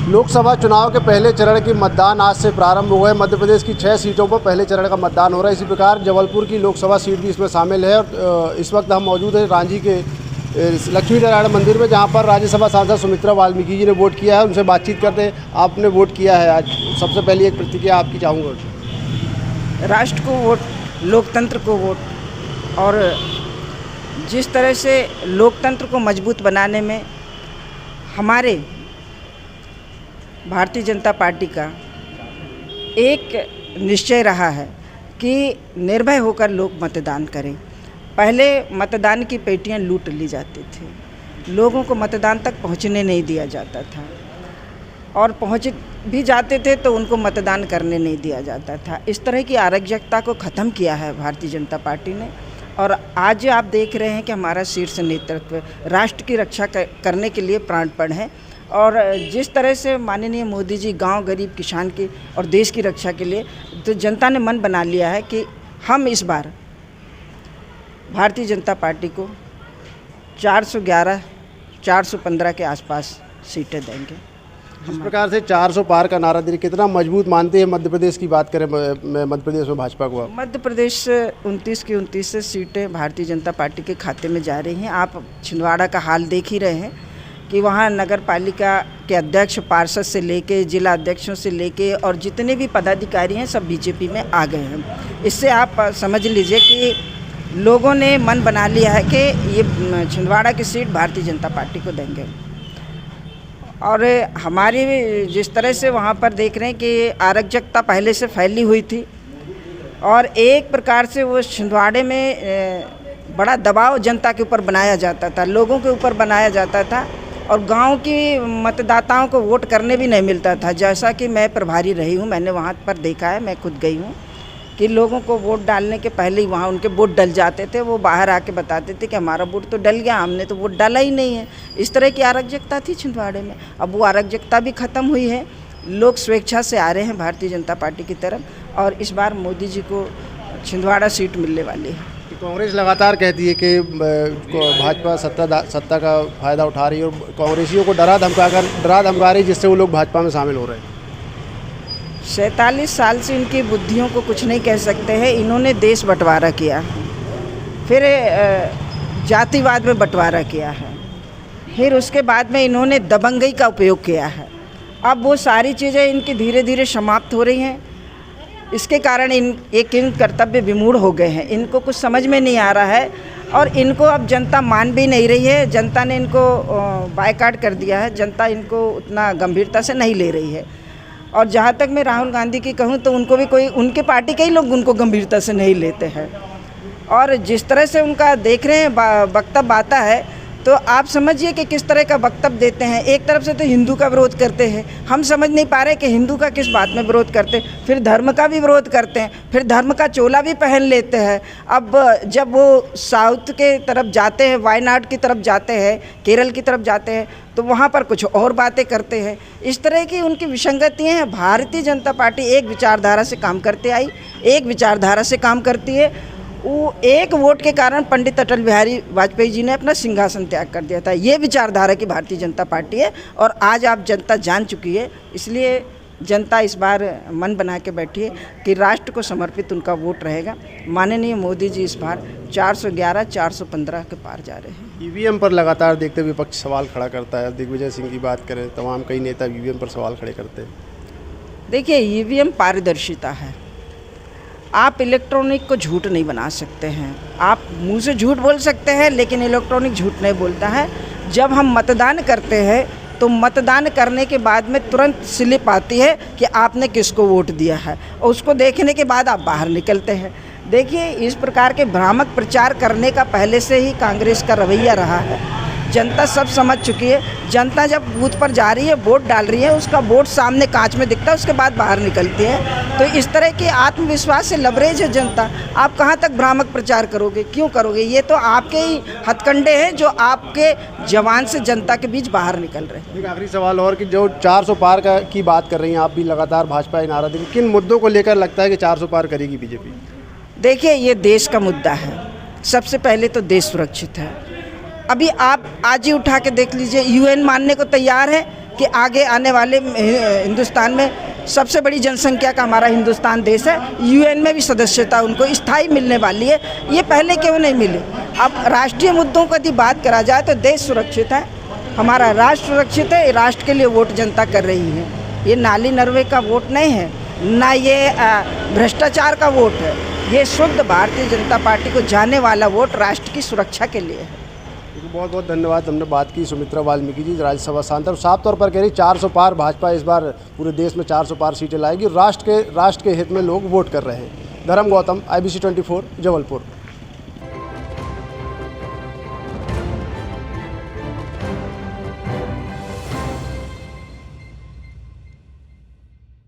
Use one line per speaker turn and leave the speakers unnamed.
लोकसभा चुनाव के पहले चरण की मतदान आज से प्रारंभ हुआ है। मध्य प्रदेश की 6 सीटों पर पहले चरण का मतदान हो रहा है। इसी प्रकार जबलपुर की लोकसभा सीट भी इसमें शामिल है। और इस वक्त हम मौजूद हैं रांची के लक्ष्मी नारायण मंदिर में, जहां पर राज्यसभा सांसद सुमित्रा वाल्मीकि जी ने वोट किया है। उनसे बातचीत करते हैं। आपने वोट किया है आज, सबसे पहले एक प्रतिक्रिया आपकी चाहूँगा।
राष्ट्र को वोट, लोकतंत्र को वोट, और जिस तरह से लोकतंत्र को मजबूत बनाने में हमारे भारतीय जनता पार्टी का एक निश्चय रहा है कि निर्भय होकर लोग मतदान करें। पहले मतदान की पेटियां लूट ली जाती थी, लोगों को मतदान तक पहुंचने नहीं दिया जाता था, और पहुंच भी जाते थे तो उनको मतदान करने नहीं दिया जाता था। इस तरह की अराजकता को ख़त्म किया है भारतीय जनता पार्टी ने। और आज आप देख रहे हैं कि हमारा शीर्ष नेतृत्व राष्ट्र की रक्षा करने के लिए प्राणपण है। और जिस तरह से माननीय मोदी जी गांव, गरीब, किसान की और देश की रक्षा के लिए, तो जनता ने मन बना लिया है कि हम इस बार भारतीय जनता पार्टी को 411, 415 के आसपास सीटें देंगे।
जिस प्रकार से 400 पार का नारा दे, कितना मजबूत मानते हैं मध्य प्रदेश की बात करें, मध्य प्रदेश में भाजपा को?
मध्य प्रदेश 29 की 29 सीटें भारतीय जनता पार्टी के खाते में जा रही हैं। आप छिंदवाड़ा का हाल देख ही रहे हैं कि वहाँ नगर पालिका के अध्यक्ष, पार्षद से लेके जिला अध्यक्षों से लेके और जितने भी पदाधिकारी हैं सब बीजेपी में आ गए हैं। इससे आप समझ लीजिए कि लोगों ने मन बना लिया है कि ये छिंदवाड़ा की सीट भारतीय जनता पार्टी को देंगे। और हमारी जिस तरह से वहाँ पर देख रहे हैं कि अराजकता पहले से फैली हुई थी, और एक प्रकार से वो छिंदवाड़े में बड़ा दबाव जनता के ऊपर बनाया जाता था, लोगों के ऊपर बनाया जाता था, और गांव की मतदाताओं को वोट करने भी नहीं मिलता था। जैसा कि मैं प्रभारी रही हूं, मैंने वहां पर देखा है, मैं खुद गई हूं कि लोगों को वोट डालने के पहले ही वहां उनके वोट डल जाते थे। वो बाहर आके बताते थे कि हमारा वोट तो डल गया, हमने तो वोट डाला ही नहीं है। इस तरह की अराजकता थी छिंदवाड़े में। अब वो अराजकता भी ख़त्म हुई है, लोग स्वेच्छा से आ रहे हैं भारतीय जनता पार्टी की तरफ, और इस बार मोदी जी को छिंदवाड़ा सीट मिलने वाली है।
कांग्रेस लगातार कहती है कि भाजपा सत्ता का फ़ायदा उठा रही है और कांग्रेसियों को डरा धमका रही, जिससे वो लोग भाजपा में शामिल हो रहे हैं।
47 साल से इनकी बुद्धियों को कुछ नहीं कह सकते हैं। इन्होंने देश बंटवारा किया, फिर जातिवाद में बंटवारा किया है, फिर उसके बाद में इन्होंने दबंगई का उपयोग किया है। अब वो सारी चीज़ें इनकी धीरे धीरे समाप्त हो रही हैं। इसके कारण इन कर्तव्य विमूढ़ हो गए हैं। इनको कुछ समझ में नहीं आ रहा है, और इनको अब जनता मान भी नहीं रही है। जनता ने इनको बायकॉट कर दिया है। जनता इनको उतना गंभीरता से नहीं ले रही है। और जहाँ तक मैं राहुल गांधी की कहूँ तो उनको भी कोई, उनके पार्टी के ही लोग उनको गंभीरता से नहीं लेते हैं। और जिस तरह से उनका देख रहे हैं वक्तव्य आता है, तो आप समझिए कि किस तरह का वक्तव्य देते हैं। एक तरफ से तो हिंदू का विरोध करते हैं, हम समझ नहीं पा रहे कि हिंदू का किस बात में विरोध करते हैं, फिर धर्म का भी विरोध करते हैं, फिर धर्म का चोला भी पहन लेते हैं। अब जब वो साउथ के तरफ जाते हैं, वायनाड की तरफ जाते हैं, केरल की तरफ जाते हैं, तो वहाँ पर कुछ और बातें करते हैं। इस तरह की उनकी विसंगतियाँ हैं। भारतीय जनता पार्टी एक विचारधारा से काम करते आई, एक विचारधारा से काम करती है। वो एक वोट के कारण पंडित अटल बिहारी वाजपेयी जी ने अपना सिंहासन त्याग कर दिया था। ये विचारधारा की भारतीय जनता पार्टी है, और आज आप जनता जान चुकी है। इसलिए जनता इस बार मन बना के बैठी है कि राष्ट्र को समर्पित उनका वोट रहेगा। माननीय मोदी जी इस बार 411, 415 के पार जा रहे हैं।
ईवीएम पर लगातार देखते हुए विपक्ष सवाल खड़ा करता है। दिग्विजय सिंह की बात करें, तमाम कई नेता ईवीएम पर सवाल खड़े करते हैं।
देखिए, ईवीएम पारदर्शिता है। आप इलेक्ट्रॉनिक को झूठ नहीं बना सकते हैं। आप मुंह से झूठ बोल सकते हैं, लेकिन इलेक्ट्रॉनिक झूठ नहीं बोलता है। जब हम मतदान करते हैं तो मतदान करने के बाद में तुरंत स्लिप आती है कि आपने किसको वोट दिया है, और उसको देखने के बाद आप बाहर निकलते हैं। देखिए, इस प्रकार के भ्रामक प्रचार करने का पहले से ही कांग्रेस का रवैया रहा है। जनता सब समझ चुकी है। जनता जब बूथ पर जा रही है, वोट डाल रही है, उसका वोट सामने कांच में दिखता है, उसके बाद बाहर निकलती है। तो इस तरह के आत्मविश्वास से लबरेज है जनता। आप कहाँ तक भ्रामक प्रचार करोगे, क्यों करोगे? ये तो आपके ही हथकंडे हैं जो आपके जवान से जनता के बीच बाहर निकल रहे हैं।
एक आखिरी सवाल और कि जो 400 पार की बात कर रही हैं आप भी, लगातार भाजपा नारा देंगे, किन मुद्दों को लेकर लगता है कि 400 पार करेगी बीजेपी?
देखिए, ये देश का मुद्दा है। सबसे पहले तो देश सुरक्षित है। अभी आप आज ही उठा के देख लीजिए, यूएन मानने को तैयार है कि आगे आने वाले हिंदुस्तान में सबसे बड़ी जनसंख्या का हमारा हिंदुस्तान देश है, यूएन में भी सदस्यता उनको स्थायी मिलने वाली है। ये पहले क्यों नहीं मिली? अब राष्ट्रीय मुद्दों की यदि बात करा जाए तो देश सुरक्षित है, हमारा राष्ट्र सुरक्षित है। राष्ट्र के लिए वोट जनता कर रही है। ये नाली नरवे का वोट नहीं है, ना ये भ्रष्टाचार का वोट है। ये शुद्ध भारतीय जनता पार्टी को जाने वाला वोट राष्ट्र की सुरक्षा के लिए है।
बहुत बहुत धन्यवाद। हमने बात की सुमित्रा वाल्मीकि जी, राज्यसभा सांसद, साफ तौर पर कह रही 400 पार भाजपा इस बार पूरे देश में 400 पार सीटें लाएगी। राष्ट्र के हित में लोग वोट कर रहे हैं। धर्म गौतम, IBC 24, जबलपुर।